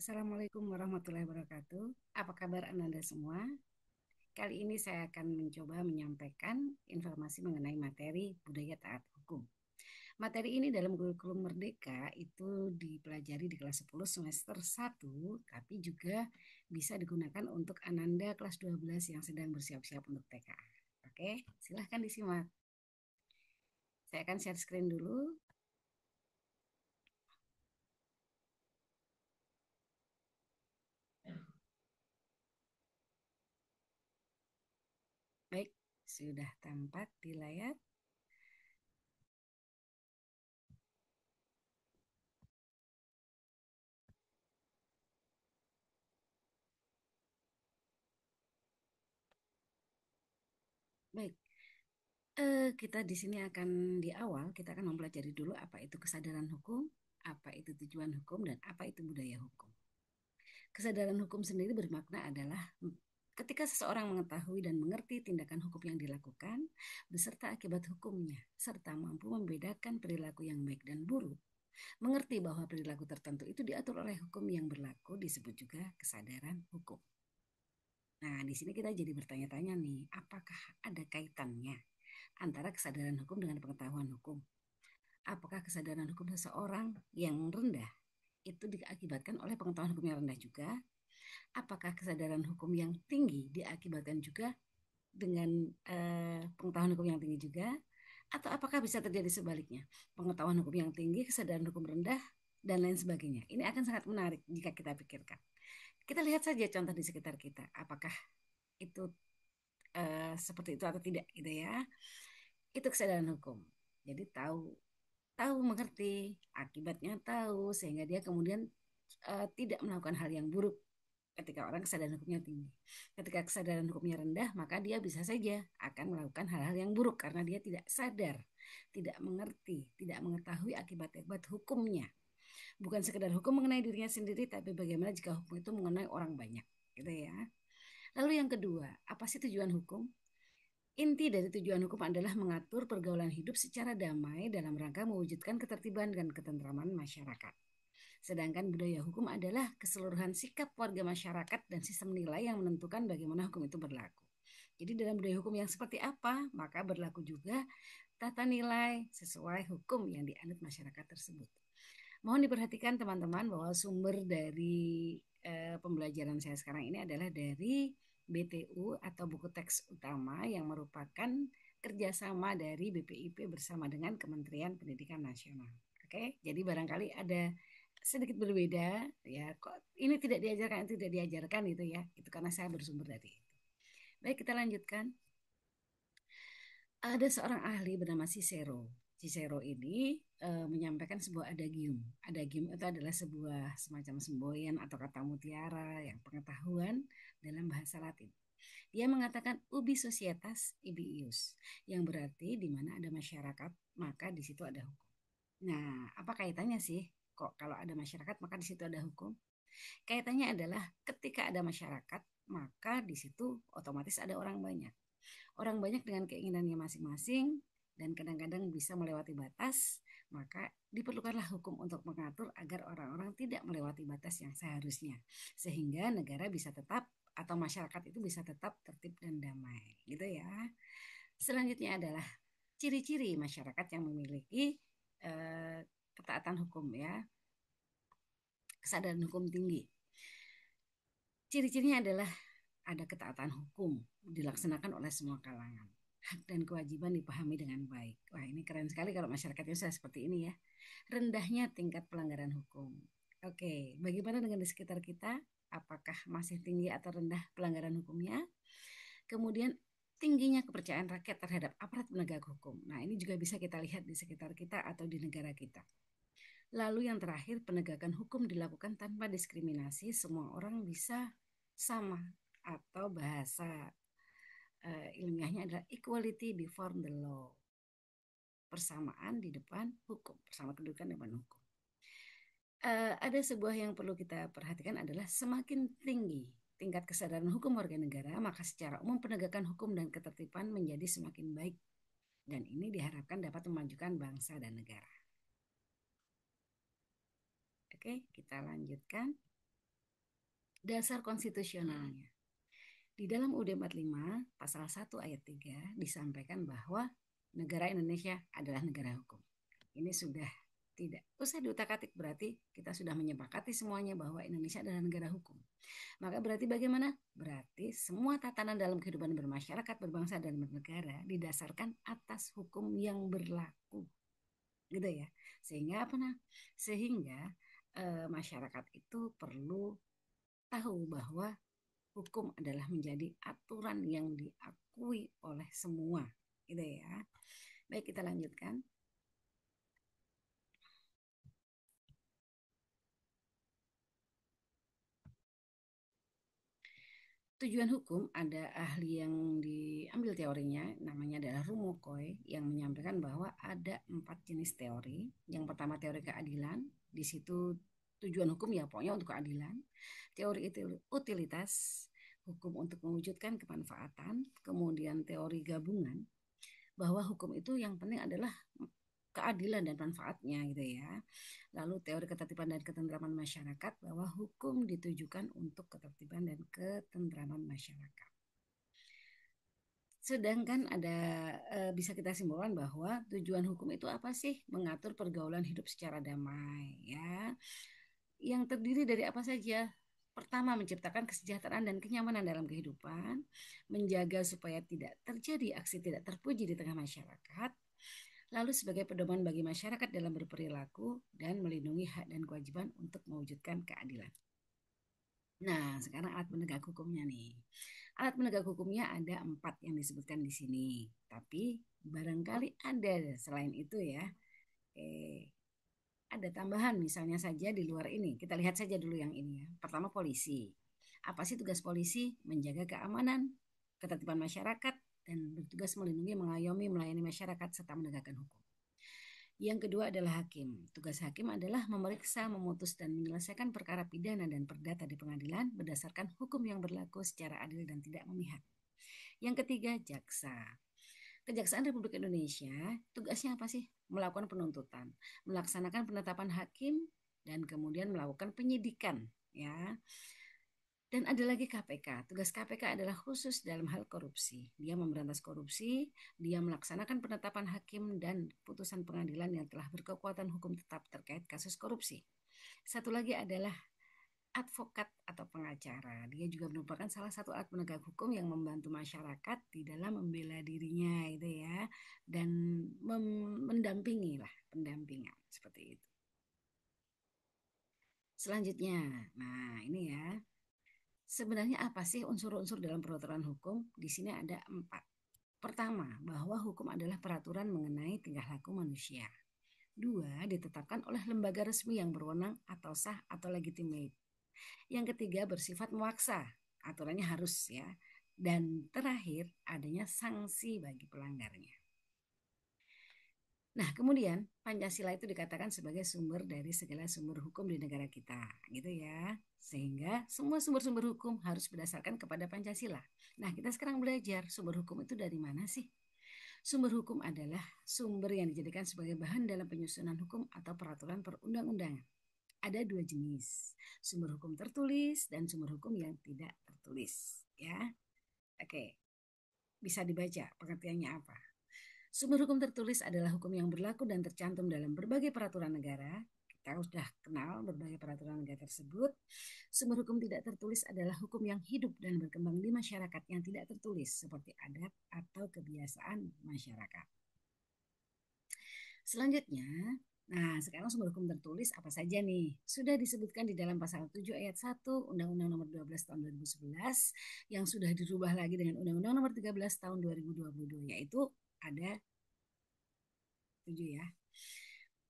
Assalamualaikum warahmatullahi wabarakatuh. Apa kabar Anda semua? Kali ini saya akan mencoba menyampaikan informasi mengenai materi budaya taat hukum. Materi ini dalam kurikulum Merdeka itu dipelajari di kelas 10 semester 1, tapi juga bisa digunakan untuk Ananda kelas 12 yang sedang bersiap-siap untuk TKA. Oke, silahkan disimak. Saya akan share screen dulu. Baik, sudah tampak di layar. Baik, kita di sini akan di awal kita akan mempelajari dulu apa itu kesadaran hukum, apa itu tujuan hukum, dan apa itu budaya hukum. Kesadaran hukum sendiri bermakna adalah ketika seseorang mengetahui dan mengerti tindakan hukum yang dilakukan beserta akibat hukumnya, serta mampu membedakan perilaku yang baik dan buruk, mengerti bahwa perilaku tertentu itu diatur oleh hukum yang berlaku disebut juga kesadaran hukum. Nah, di sini kita jadi bertanya-tanya nih, apakah ada kaitannya antara kesadaran hukum dengan pengetahuan hukum? Apakah kesadaran hukum seseorang yang rendah itu diakibatkan oleh pengetahuan hukum yang rendah juga? Apakah kesadaran hukum yang tinggi diakibatkan juga dengan pengetahuan hukum yang tinggi juga? Atau apakah bisa terjadi sebaliknya? Pengetahuan hukum yang tinggi, kesadaran hukum rendah, dan lain sebagainya. Ini akan sangat menarik jika kita pikirkan. Kita lihat saja contoh di sekitar kita. Apakah itu seperti itu atau tidak gitu ya. Itu kesadaran hukum. Jadi tahu tahu mengerti, akibatnya tahu sehingga dia kemudian tidak melakukan hal yang buruk ketika orang kesadaran hukumnya tinggi. Ketika kesadaran hukumnya rendah, maka dia bisa saja akan melakukan hal-hal yang buruk karena dia tidak sadar, tidak mengerti, tidak mengetahui akibat-akibat hukumnya. Bukan sekedar hukum mengenai dirinya sendiri, tapi bagaimana jika hukum itu mengenai orang banyak, gitu ya. Lalu yang kedua, apa sih tujuan hukum? Inti dari tujuan hukum adalah mengatur pergaulan hidup secara damai dalam rangka mewujudkan ketertiban dan ketentraman masyarakat. Sedangkan budaya hukum adalah keseluruhan sikap warga masyarakat dan sistem nilai yang menentukan bagaimana hukum itu berlaku. Jadi dalam budaya hukum yang seperti apa, maka berlaku juga tata nilai sesuai hukum yang dianut masyarakat tersebut. Mohon diperhatikan teman-teman bahwa sumber dari pembelajaran saya sekarang ini adalah dari BTU atau buku teks utama yang merupakan kerjasama dari BPIP bersama dengan Kementerian Pendidikan Nasional. Oke, jadi barangkali ada sedikit berbeda ya. Kok ini tidak diajarkan gitu ya. Itu karena saya bersumber dari itu. Baik, kita lanjutkan. Ada seorang ahli bernama Cicero. Cicero ini menyampaikan sebuah adagium. Adagium itu adalah sebuah semacam semboyan atau kata mutiara yang pengetahuan dalam bahasa Latin. Dia mengatakan ubi societas ibi ius, yang berarti di mana ada masyarakat maka di situ ada hukum. Nah, apa kaitannya sih? Kok kalau ada masyarakat maka di situ ada hukum? Kaitannya adalah ketika ada masyarakat maka di situ otomatis ada orang banyak. Orang banyak dengan keinginannya masing-masing dan kadang-kadang bisa melewati batas, maka diperlukanlah hukum untuk mengatur agar orang-orang tidak melewati batas yang seharusnya. Sehingga negara bisa tetap atau masyarakat itu bisa tetap tertib dan damai, gitu ya. Selanjutnya adalah ciri-ciri masyarakat yang memiliki ketaatan hukum ya, kesadaran hukum tinggi. Ciri-cirinya adalah ada ketaatan hukum dilaksanakan oleh semua kalangan. Hak dan kewajiban dipahami dengan baik. Wah, ini keren sekali kalau masyarakatnya sudah seperti ini ya. Rendahnya tingkat pelanggaran hukum. Oke, bagaimana dengan di sekitar kita? Apakah masih tinggi atau rendah pelanggaran hukumnya? Kemudian tingginya kepercayaan rakyat terhadap aparat penegak hukum. Nah, ini juga bisa kita lihat di sekitar kita atau di negara kita. Lalu yang terakhir, penegakan hukum dilakukan tanpa diskriminasi, semua orang bisa sama atau bahasa ilmiahnya adalah equality before the law. Persamaan di depan hukum, persama kedudukan di depan hukum. Ada sebuah yang perlu kita perhatikan adalah semakin tinggi tingkat kesadaran hukum warga negara, maka secara umum penegakan hukum dan ketertiban menjadi semakin baik. Dan ini diharapkan dapat memajukan bangsa dan negara. Oke, kita lanjutkan. Dasar konstitusionalnya. Di dalam UUD 45 pasal 1 ayat 3 disampaikan bahwa negara Indonesia adalah negara hukum. Ini sudah tidak usah diutak-atik, berarti kita sudah menyepakati semuanya bahwa Indonesia adalah negara hukum. Maka berarti bagaimana? Berarti semua tatanan dalam kehidupan bermasyarakat, berbangsa, dan bernegara didasarkan atas hukum yang berlaku. Gitu ya. Sehingga apa nah? Sehingga masyarakat itu perlu tahu bahwa hukum adalah menjadi aturan yang diakui oleh semua. Gitu ya. Baik, kita lanjutkan. Tujuan hukum, ada ahli yang diambil teorinya, namanya adalah Rumokoi, yang menyampaikan bahwa ada 4 jenis teori. Yang pertama teori keadilan, di situ tujuan hukum ya pokoknya untuk keadilan. Teori utilitas, hukum untuk mewujudkan kemanfaatan. Kemudian teori gabungan, bahwa hukum itu yang penting adalah keadilan dan manfaatnya gitu ya. Lalu teori ketertiban dan ketentraman masyarakat, bahwa hukum ditujukan untuk ketertiban dan ketentraman masyarakat. Sedangkan ada bisa kita simpulkan bahwa tujuan hukum itu apa sih? Mengatur pergaulan hidup secara damai ya. Yang terdiri dari apa saja? Pertama, menciptakan kesejahteraan dan kenyamanan dalam kehidupan, menjaga supaya tidak terjadi aksi tidak terpuji di tengah masyarakat, lalu sebagai pedoman bagi masyarakat dalam berperilaku, dan melindungi hak dan kewajiban untuk mewujudkan keadilan. Nah, sekarang alat penegak hukumnya nih. Alat penegak hukumnya ada 4 yang disebutkan di sini. Tapi barangkali ada selain itu ya. Ada tambahan misalnya saja di luar ini. Kita lihat saja dulu yang ini ya. Pertama, polisi. Apa sih tugas polisi? Menjaga keamanan, ketertiban masyarakat, dan bertugas melindungi, mengayomi, melayani masyarakat, serta menegakkan hukum. Yang kedua adalah hakim. Tugas hakim adalah memeriksa, memutus, dan menyelesaikan perkara pidana dan perdata di pengadilan berdasarkan hukum yang berlaku secara adil dan tidak memihak. Yang ketiga, jaksa. Kejaksaan Republik Indonesia tugasnya apa sih? Melakukan penuntutan, melaksanakan penetapan hakim, dan kemudian melakukan penyidikan ya. Dan ada lagi KPK. Tugas KPK adalah khusus dalam hal korupsi. Dia memberantas korupsi, dia melaksanakan penetapan hakim dan putusan pengadilan yang telah berkekuatan hukum tetap terkait kasus korupsi. Satu lagi adalah advokat atau pengacara. Dia juga merupakan salah satu alat penegak hukum yang membantu masyarakat di dalam membela dirinya itu ya, dan mendampingi lah, pendampingan seperti itu. Selanjutnya, nah ini ya. Sebenarnya apa sih unsur-unsur dalam peraturan hukum? Di sini ada 4. Pertama, bahwa hukum adalah peraturan mengenai tingkah laku manusia. 2, ditetapkan oleh lembaga resmi yang berwenang atau sah atau legitimate. Yang ketiga, bersifat memaksa. Aturannya harus ya. Dan terakhir, adanya sanksi bagi pelanggarnya. Nah, kemudian Pancasila itu dikatakan sebagai sumber dari segala sumber hukum di negara kita, gitu ya. Sehingga semua sumber-sumber hukum harus berdasarkan kepada Pancasila. Nah, kita sekarang belajar sumber hukum itu dari mana sih? Sumber hukum adalah sumber yang dijadikan sebagai bahan dalam penyusunan hukum atau peraturan perundang-undangan. Ada 2 jenis, sumber hukum tertulis dan sumber hukum yang tidak tertulis, ya. Oke, bisa dibaca pengertiannya apa. Sumber hukum tertulis adalah hukum yang berlaku dan tercantum dalam berbagai peraturan negara. Kita sudah kenal berbagai peraturan negara tersebut. Sumber hukum tidak tertulis adalah hukum yang hidup dan berkembang di masyarakat yang tidak tertulis, seperti adat atau kebiasaan masyarakat. Selanjutnya, nah sekarang sumber hukum tertulis apa saja nih? Sudah disebutkan di dalam pasal 7 ayat 1 Undang-Undang Nomor 12 tahun 2011 yang sudah dirubah lagi dengan Undang-Undang Nomor 13 tahun 2022, yaitu ada 7 ya.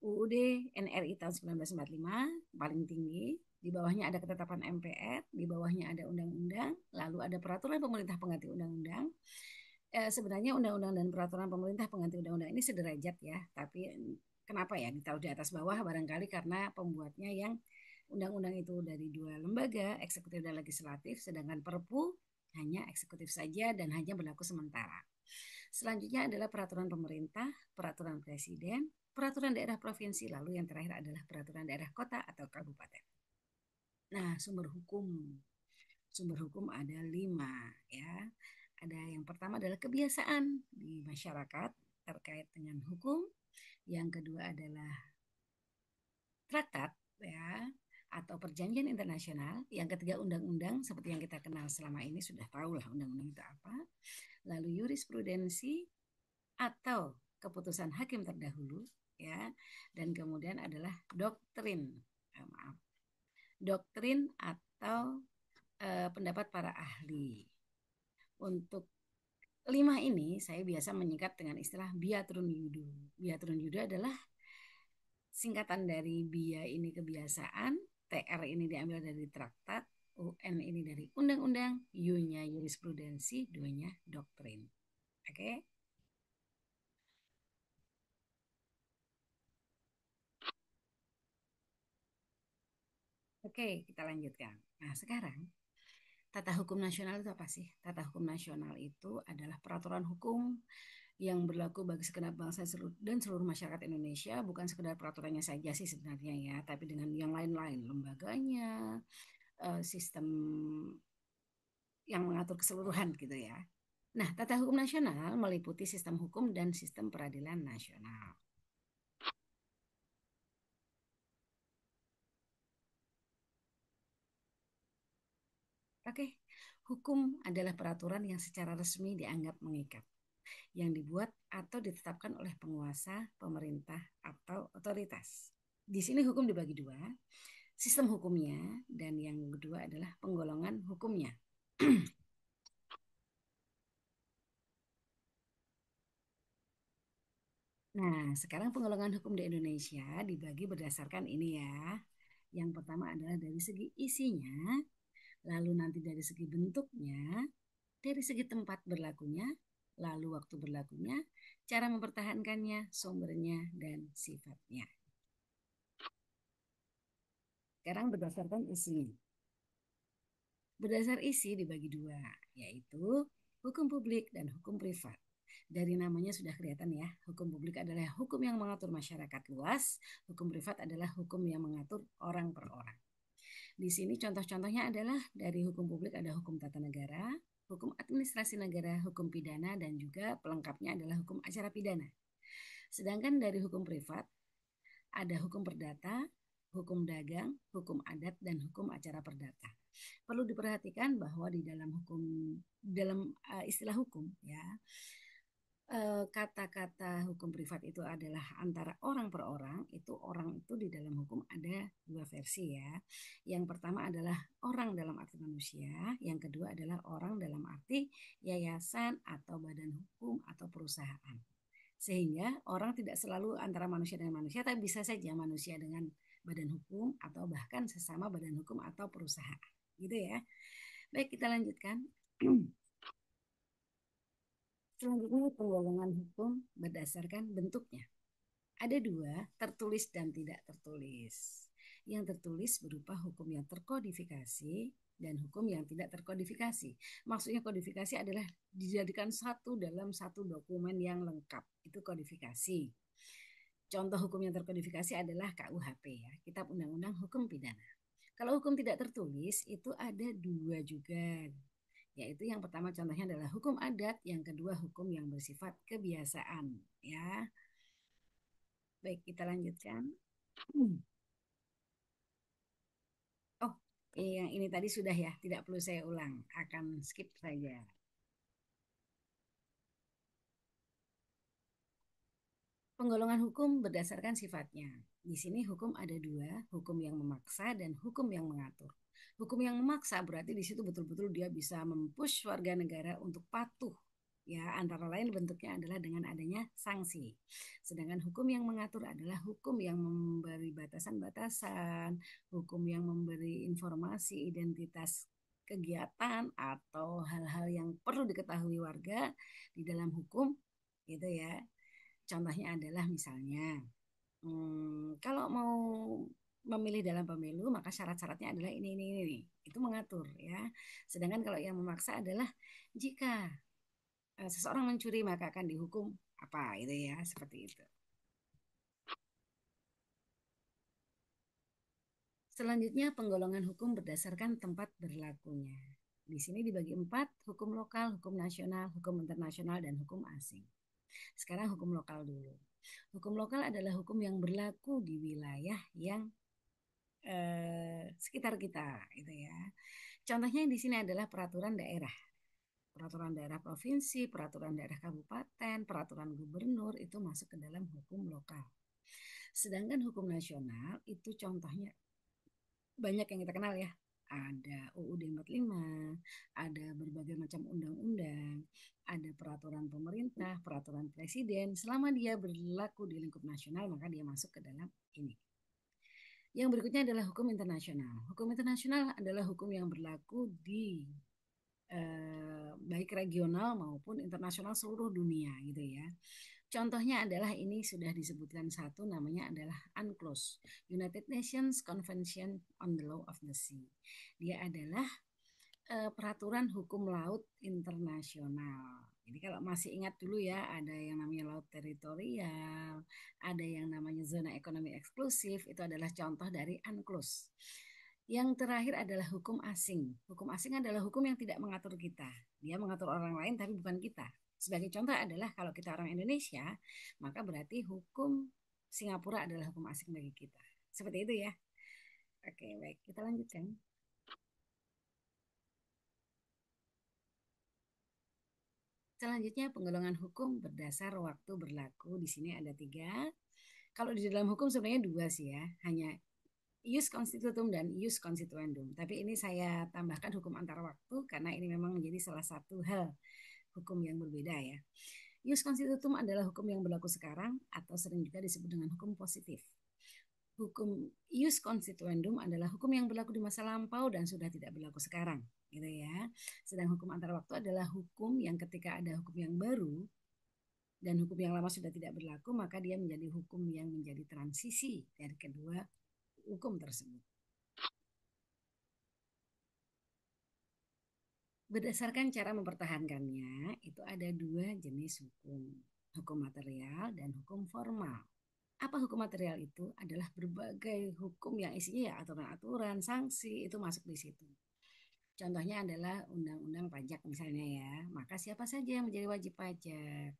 UUD NRI tahun 1945 paling tinggi, di bawahnya ada ketetapan MPR, di bawahnya ada undang-undang, lalu ada peraturan pemerintah pengganti undang-undang. Sebenarnya undang-undang dan peraturan pemerintah pengganti undang-undang ini sederajat ya, tapi kenapa ya ditaruh di atas bawah? Barangkali karena pembuatnya yang undang-undang itu dari 2 lembaga, eksekutif dan legislatif, sedangkan Perpu hanya eksekutif saja dan hanya berlaku sementara. Selanjutnya adalah peraturan pemerintah, peraturan presiden, peraturan daerah provinsi, lalu yang terakhir adalah peraturan daerah kota atau kabupaten. Nah, sumber hukum. Sumber hukum ada 5 ya. Ada yang pertama adalah kebiasaan di masyarakat terkait dengan hukum. Yang kedua adalah traktat ya atau perjanjian internasional. Yang ketiga undang-undang seperti yang kita kenal selama ini sudah tahu lah undang-undang itu apa. Lalu jurisprudensi atau keputusan hakim terdahulu ya. Dan kemudian adalah doktrin. Maaf. Doktrin atau pendapat para ahli. Untuk 5 ini saya biasa menyingkat dengan istilah biatrun yudo. Biatrun yudo adalah singkatan dari bia ini kebiasaan, TR ini diambil dari traktat, UN ini dari undang-undang, U-nya jurisprudensi, D-nya doktrin. Oke? Okay? Oke, kita lanjutkan. Nah, sekarang tata hukum nasional itu apa sih? Tata hukum nasional itu adalah peraturan hukum yang berlaku bagi segenap bangsa dan seluruh masyarakat Indonesia, bukan sekedar peraturannya saja sih sebenarnya ya, tapi dengan yang lain-lain, lembaganya, sistem yang mengatur keseluruhan gitu ya. Nah, tata hukum nasional meliputi sistem hukum dan sistem peradilan nasional. Oke, hukum adalah peraturan yang secara resmi dianggap mengikat, yang dibuat atau ditetapkan oleh penguasa, pemerintah, atau otoritas. Di sini hukum dibagi dua, sistem hukumnya dan yang kedua adalah penggolongan hukumnya. Nah, sekarang penggolongan hukum di Indonesia dibagi berdasarkan ini ya. Yang pertama adalah dari segi isinya, lalu nanti dari segi bentuknya, dari segi tempat berlakunya, lalu waktu berlakunya, cara mempertahankannya, sumbernya, dan sifatnya. Sekarang berdasarkan isinya. Berdasar isi dibagi dua, yaitu hukum publik dan hukum privat. Dari namanya sudah kelihatan ya, hukum publik adalah hukum yang mengatur masyarakat luas, hukum privat adalah hukum yang mengatur orang per orang. Di sini contoh-contohnya adalah dari hukum publik ada hukum tata negara, hukum administrasi negara, hukum pidana, dan juga pelengkapnya adalah hukum acara pidana. Sedangkan dari hukum privat ada hukum perdata, hukum dagang, hukum adat, dan hukum acara perdata. Perlu diperhatikan bahwa di dalam hukum, dalam istilah hukum ya, kata-kata hukum privat itu adalah antara orang per orang. Itu orang itu di dalam hukum ada dua versi ya. Yang pertama adalah orang dalam arti manusia, yang kedua adalah orang dalam arti yayasan atau badan hukum atau perusahaan. Sehingga orang tidak selalu antara manusia dengan manusia, tapi bisa saja manusia dengan badan hukum atau bahkan sesama badan hukum atau perusahaan. Gitu ya. Baik, kita lanjutkan. Selanjutnya penggolongan hukum berdasarkan bentuknya. Ada dua, tertulis dan tidak tertulis. Yang tertulis berupa hukum yang terkodifikasi dan hukum yang tidak terkodifikasi. Maksudnya kodifikasi adalah dijadikan satu dalam satu dokumen yang lengkap. Itu kodifikasi. Contoh hukum yang terkodifikasi adalah KUHP ya, Kitab Undang-Undang Hukum Pidana. Kalau hukum tidak tertulis itu ada dua juga, yaitu yang pertama contohnya adalah hukum adat, yang kedua hukum yang bersifat kebiasaan ya. Baik, kita lanjutkan. Oh, yang ini tadi sudah ya, tidak perlu saya ulang, akan skip saja. Penggolongan hukum berdasarkan sifatnya. Di sini hukum ada dua, hukum yang memaksa dan hukum yang mengatur. Hukum yang memaksa berarti di situ betul-betul dia bisa mempush warga negara untuk patuh. Ya, antara lain bentuknya adalah dengan adanya sanksi. Sedangkan hukum yang mengatur adalah hukum yang memberi batasan-batasan, hukum yang memberi informasi identitas kegiatan atau hal-hal yang perlu diketahui warga di dalam hukum gitu ya. Contohnya adalah misalnya, kalau mau memilih dalam pemilu maka syarat-syaratnya adalah ini. Itu mengatur ya. Sedangkan kalau yang memaksa adalah jika seseorang mencuri maka akan dihukum apa itu ya, seperti itu. Selanjutnya penggolongan hukum berdasarkan tempat berlakunya. Di sini dibagi empat, hukum lokal, hukum nasional, hukum internasional, dan hukum asing. Sekarang hukum lokal dulu. Hukum lokal adalah hukum yang berlaku di wilayah yang sekitar kita, gitu ya. Contohnya di sini adalah peraturan daerah provinsi, peraturan daerah kabupaten, peraturan gubernur itu masuk ke dalam hukum lokal. Sedangkan hukum nasional itu contohnya banyak yang kita kenal ya. Ada UUD 45, ada berbagai macam undang-undang, ada peraturan pemerintah, peraturan presiden. Selama dia berlaku di lingkup nasional, maka dia masuk ke dalam ini. Yang berikutnya adalah hukum internasional. Hukum internasional adalah hukum yang berlaku di baik regional maupun internasional seluruh dunia gitu ya. Contohnya adalah ini sudah disebutkan satu, namanya adalah UNCLOS, United Nations Convention on the Law of the Sea. Dia adalah peraturan hukum laut internasional. Jadi kalau masih ingat dulu ya, ada yang namanya laut teritorial, ada yang namanya zona ekonomi eksklusif, itu adalah contoh dari UNCLOS. Yang terakhir adalah hukum asing. Hukum asing adalah hukum yang tidak mengatur kita. Dia mengatur orang lain tapi bukan kita. Sebagai contoh adalah kalau kita orang Indonesia, maka berarti hukum Singapura adalah hukum asing bagi kita. Seperti itu ya. Oke, baik. Kita lanjutkan. Selanjutnya penggolongan hukum berdasar waktu berlaku. Di sini ada tiga. Kalau di dalam hukum sebenarnya dua sih ya. Hanya ius constitutum dan ius constituendum. Tapi ini saya tambahkan hukum antar waktu karena ini memang menjadi salah satu hal hukum yang berbeda ya. Ius constitutum adalah hukum yang berlaku sekarang atau sering juga disebut dengan hukum positif. Hukum ius constituendum adalah hukum yang berlaku di masa lampau dan sudah tidak berlaku sekarang, gitu ya. Sedang hukum antar waktu adalah hukum yang ketika ada hukum yang baru dan hukum yang lama sudah tidak berlaku, maka dia menjadi hukum yang menjadi transisi dari kedua hukum tersebut. Berdasarkan cara mempertahankannya, itu ada dua jenis hukum, hukum material dan hukum formal. Apa hukum material itu? Adalah berbagai hukum yang isinya ya aturan-aturan, sanksi, itu masuk di situ. Contohnya adalah undang-undang pajak misalnya ya. Maka siapa saja yang menjadi wajib pajak?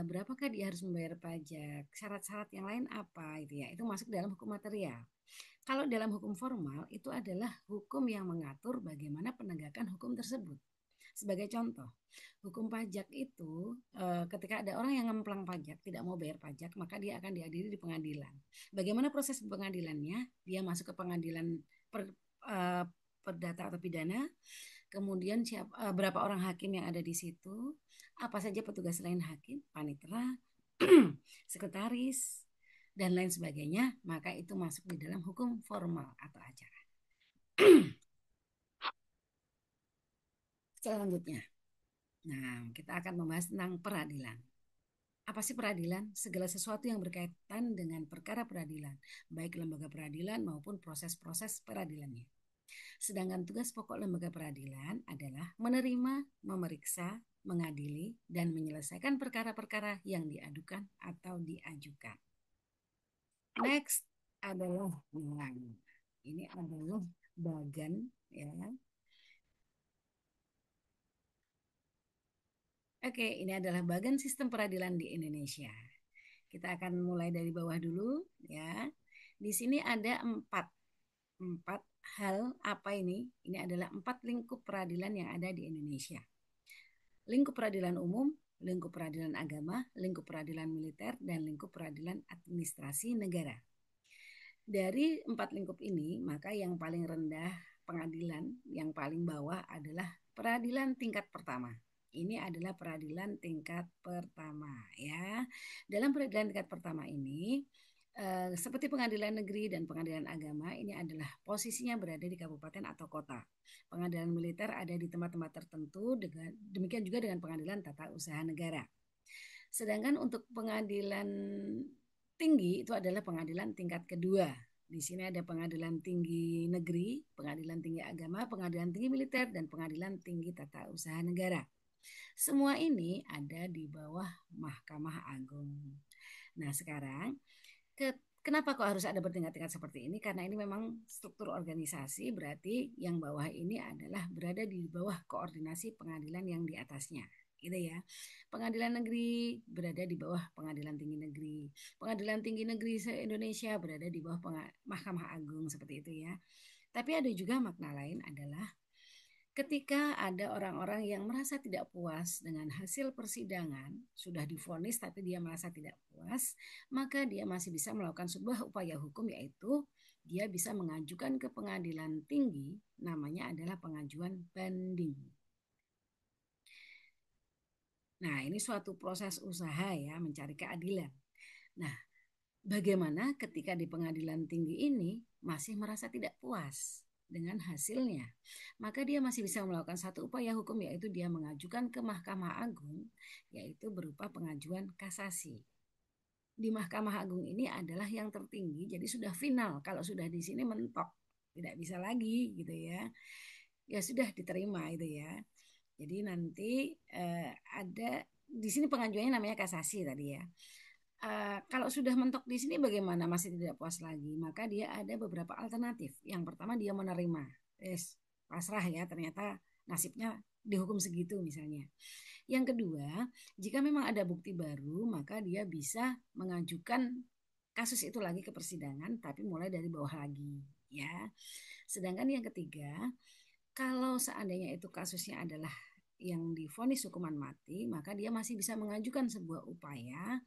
Berapakah dia harus membayar pajak? Syarat-syarat yang lain apa itu ya? Itu masuk dalam hukum material. Kalau dalam hukum formal itu adalah hukum yang mengatur bagaimana penegakan hukum tersebut. Sebagai contoh, hukum pajak itu ketika ada orang yang ngemplang pajak, tidak mau bayar pajak, maka dia akan diadili di pengadilan. Bagaimana proses pengadilannya? Dia masuk ke pengadilan perdata atau pidana, kemudian berapa orang hakim yang ada di situ, apa saja petugas lain hakim, panitera, sekretaris, dan lain sebagainya, maka itu masuk di dalam hukum formal atau acara. Selanjutnya, nah kita akan membahas tentang peradilan. Apa sih peradilan? Segala sesuatu yang berkaitan dengan perkara peradilan, baik lembaga peradilan maupun proses-proses peradilannya. Sedangkan tugas pokok lembaga peradilan adalah menerima, memeriksa, mengadili, dan menyelesaikan perkara-perkara yang diadukan atau diajukan. Next adalah ini adalah bagan ya. Oke, ini adalah bagan sistem peradilan di Indonesia. Kita akan mulai dari bawah dulu ya. Di sini ada empat hal apa ini? Ini adalah 4 lingkup peradilan yang ada di Indonesia. Lingkup peradilan umum, lingkup peradilan agama, lingkup peradilan militer, dan lingkup peradilan administrasi negara. Dari 4 lingkup ini, maka yang paling rendah pengadilan, yang paling bawah adalah peradilan tingkat pertama. Ini adalah peradilan tingkat pertama ya. Dalam peradilan tingkat pertama ini seperti pengadilan negeri dan pengadilan agama, ini adalah posisinya berada di kabupaten atau kota. Pengadilan militer ada di tempat-tempat tertentu, demikian juga dengan pengadilan tata usaha negara. Sedangkan untuk pengadilan tinggi itu adalah pengadilan tingkat kedua. Di sini ada pengadilan tinggi negeri, pengadilan tinggi agama, pengadilan tinggi militer, dan pengadilan tinggi tata usaha negara. Semua ini ada di bawah Mahkamah Agung. Nah sekarang Kenapa kok harus ada bertingkat-tingkat seperti ini? Karena ini memang struktur organisasi, berarti yang bawah ini adalah berada di bawah koordinasi pengadilan yang di atasnya. Gitu ya. Pengadilan negeri berada di bawah pengadilan tinggi negeri. Pengadilan tinggi negeri se-Indonesia berada di bawah Mahkamah Agung seperti itu ya. Tapi ada juga makna lain adalah ketika ada orang-orang yang merasa tidak puas dengan hasil persidangan, sudah divonis tapi dia merasa tidak puas, maka dia masih bisa melakukan sebuah upaya hukum, yaitu dia bisa mengajukan ke pengadilan tinggi, namanya adalah pengajuan banding. Nah, ini suatu proses usaha ya, mencari keadilan. Nah, bagaimana ketika di pengadilan tinggi ini masih merasa tidak puas dengan hasilnya? Maka dia masih bisa melakukan satu upaya hukum, yaitu dia mengajukan ke Mahkamah Agung, yaitu berupa pengajuan kasasi. Di Mahkamah Agung ini adalah yang tertinggi, jadi sudah final. Kalau sudah di sini mentok, tidak bisa lagi gitu ya. Ya sudah diterima itu ya. Jadi nanti ada di sini pengajuannya namanya kasasi tadi ya. Kalau sudah mentok di sini bagaimana masih tidak puas lagi, maka dia ada beberapa alternatif. Yang pertama dia menerima, pasrah ya, ternyata nasibnya dihukum segitu misalnya. Yang kedua, jika memang ada bukti baru, maka dia bisa mengajukan kasus itu lagi ke persidangan, tapi mulai dari bawah lagi ya. Sedangkan yang ketiga, kalau seandainya itu kasusnya adalah yang divonis hukuman mati, maka dia masih bisa mengajukan sebuah upaya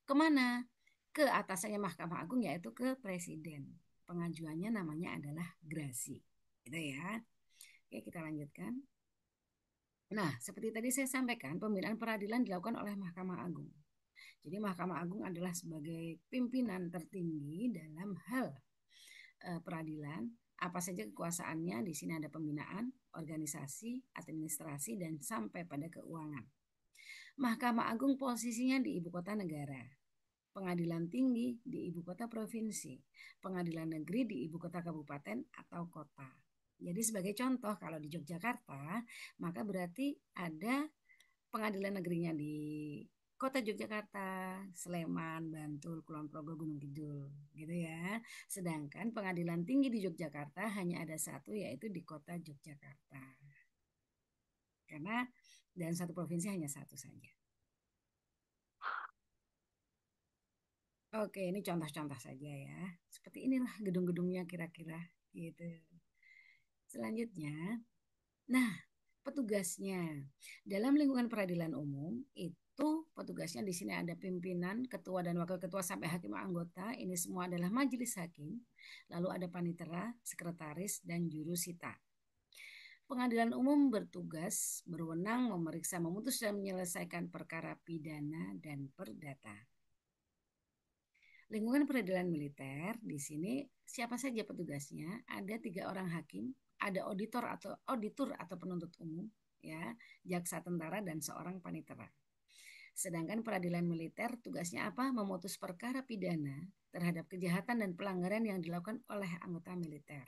kemana? Ke atasannya Mahkamah Agung, yaitu ke Presiden. Pengajuannya namanya adalah grasi. Gitu ya. Oke, kita lanjutkan. Nah, seperti tadi saya sampaikan, pembinaan peradilan dilakukan oleh Mahkamah Agung. Jadi Mahkamah Agung adalah sebagai pimpinan tertinggi dalam hal peradilan. Apa saja kekuasaannya? Di sini ada pembinaan, organisasi, administrasi, dan sampai pada keuangan. Mahkamah Agung posisinya di ibu kota negara. Pengadilan tinggi di ibu kota provinsi, pengadilan negeri di ibu kota kabupaten atau kota. Jadi sebagai contoh, kalau di Yogyakarta, maka berarti ada pengadilan negerinya di kota Yogyakarta, Sleman, Bantul, Kulon Progo, Gunung Kidul, gitu ya. Sedangkan pengadilan tinggi di Yogyakarta hanya ada satu, yaitu di kota Yogyakarta. Karena dan satu provinsi hanya satu saja. Oke, ini contoh-contoh saja ya. Seperti inilah gedung-gedungnya kira-kira gitu. Selanjutnya, nah, petugasnya dalam lingkungan peradilan umum itu petugasnya di sini ada pimpinan, ketua dan wakil ketua sampai hakim anggota. Ini semua adalah majelis hakim. Lalu ada panitera, sekretaris dan juru sita. Pengadilan umum bertugas berwenang memeriksa, memutus dan menyelesaikan perkara pidana dan perdata. Lingkungan peradilan militer di sini siapa saja petugasnya? Ada 3 orang hakim, ada auditor atau penuntut umum, ya, jaksa tentara dan seorang panitera. Sedangkan peradilan militer tugasnya apa? Memutus perkara pidana terhadap kejahatan dan pelanggaran yang dilakukan oleh anggota militer.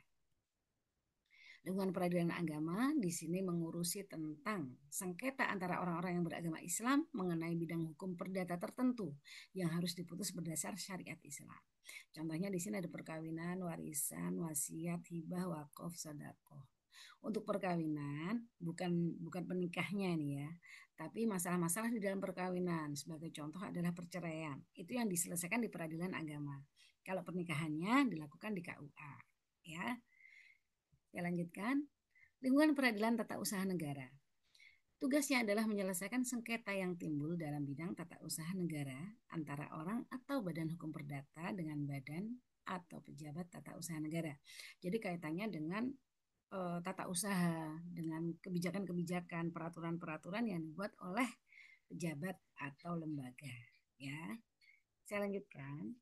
Lingkungan peradilan agama di sini mengurusi tentang sengketa antara orang-orang yang beragama Islam mengenai bidang hukum perdata tertentu yang harus diputus berdasar syariat Islam. Contohnya di sini ada perkawinan, warisan, wasiat, hibah, wakaf, sedekah. Untuk perkawinan bukan penikahnya nih ya, tapi masalah-masalah di dalam perkawinan. Sebagai contoh adalah perceraian. Itu yang diselesaikan di peradilan agama. Kalau pernikahannya dilakukan di KUA, ya. Saya lanjutkan. Lingkungan peradilan tata usaha negara. Tugasnya adalah menyelesaikan sengketa yang timbul dalam bidang tata usaha negara antara orang atau badan hukum perdata dengan badan atau pejabat tata usaha negara. Jadi kaitannya dengan tata usaha, dengan kebijakan-kebijakan, peraturan-peraturan yang dibuat oleh pejabat atau lembaga. Ya, saya lanjutkan.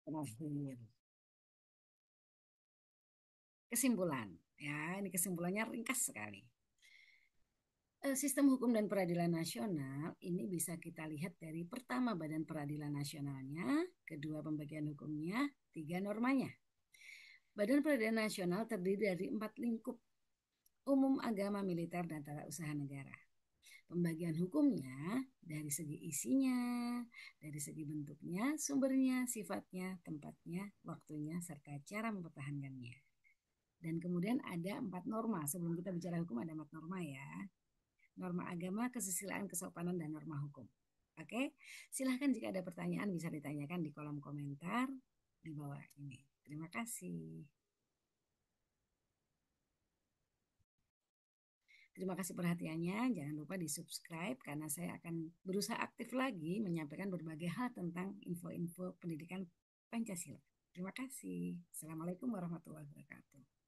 Terakhir. Kesimpulan, ya, ini kesimpulannya ringkas sekali. Sistem hukum dan peradilan nasional ini bisa kita lihat dari pertama badan peradilan nasionalnya, kedua pembagian hukumnya, tiga normanya. Badan peradilan nasional terdiri dari 4 lingkup: umum, agama, militer, dan tata usaha negara. Pembagian hukumnya dari segi isinya, dari segi bentuknya, sumbernya, sifatnya, tempatnya, waktunya, serta cara mempertahankannya. Dan kemudian ada 4 norma. Sebelum kita bicara hukum ada 4 norma ya. Norma agama, kesusilaan, kesopanan, dan norma hukum. Oke, silahkan jika ada pertanyaan bisa ditanyakan di kolom komentar di bawah ini. Terima kasih. Terima kasih perhatiannya. Jangan lupa di subscribe karena saya akan berusaha aktif lagi menyampaikan berbagai hal tentang info-info pendidikan Pancasila. Terima kasih. Assalamualaikum warahmatullahi wabarakatuh.